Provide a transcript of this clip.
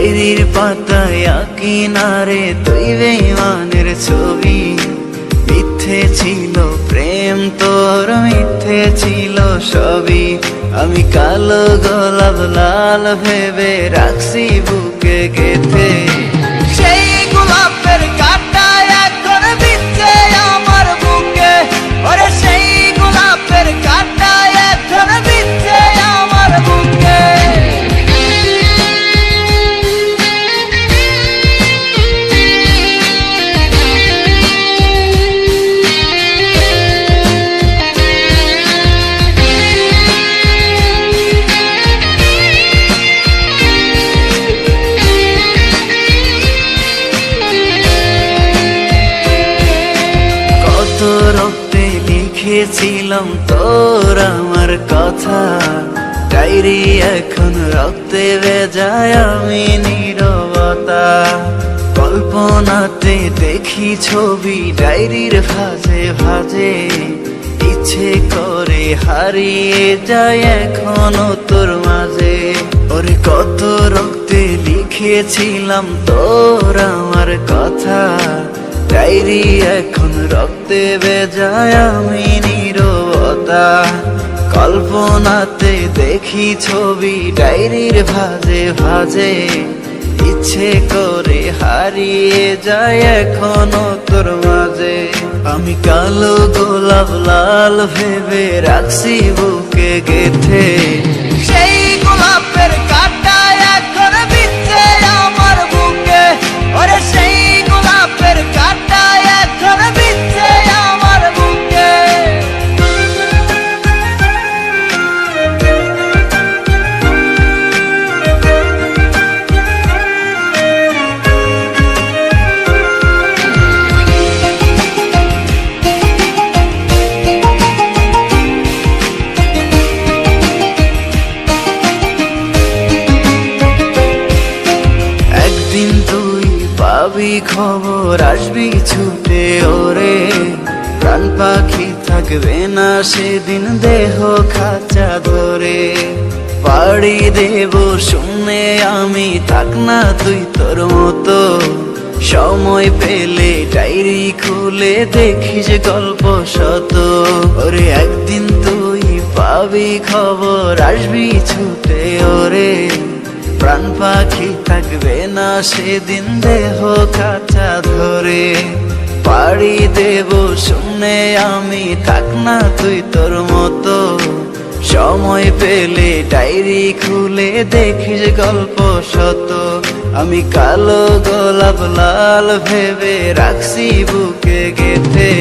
ডায়েরির পাতায় কিনারে তুই বেঈমানের ছবি। মিথ্যে ছিল প্রেম তোর, মিথ্যে ছিল সবই। আমি কালো গোলাপ লাল ভেবে রাখছি বুকে গেথে। সেই গোলাপের কাঁটা এখন বিচ্ছে আমার বুকে, ওরে সেই গোলাপের কাঁটা এখন বিচ্ছে আমার বুকে। রক্তে লিখেছিলাম তোর আমার কথা, ডায়েরি এখন রক্তে ভেজায় আমি নীরবতা। কল্পনাতে দেখি ছবি ডায়েরির ভাঁজে ভাঁজে, ইচ্ছে করে হারিয়ে যায় এখনো তোর মাঝে। ওরে কত রক্তে লিখেছিলাম তোর আমার কথা, ডায়েরি এখন রক্তে ভেজায় আমি নীরবতা। কল্পনাতে দেখি ছবি ডায়েরির ভাঁজে ভাঁজে, ইচ্ছে করে হারিয়ে যায় এখনো তোর মাঝে। আমি কালো গোলাপ লাল ভেবে রাখছি বুকে গেথে। সেই গোলাপের কাঁটা এখন বিচ্ছে আমার বুকে, ওরে সেই গোলাপের কাঁটা এখন বিচ্ছে আমার বুকে। একদিন তুই পাবি খবর, আসবি ছুটে ওরে। প্রাণ পাখি থাকবে না সেদিন দেহ খাঁচা ধরে। পাড়ি দেব শুনে আমি, থাক না তুই তোর মতো। সময় পেলে ডায়েরি খুলে দেখিস গল্প শত। ওরে একদিন তুই পাবি খবর, আসবি ছুটে ওরে। প্রাণ পাখি থাকবে না সেদিন দেহ খাঁচা ধরে। পাড়ি দেব শুনে আমি, থাক না তুই তোর মতো। সময় পেলে ডায়েরি খুলে দেখিস গল্প শত। আমি কালো গোলাপ লাল ভেবে রাখছি বুকে গেথে।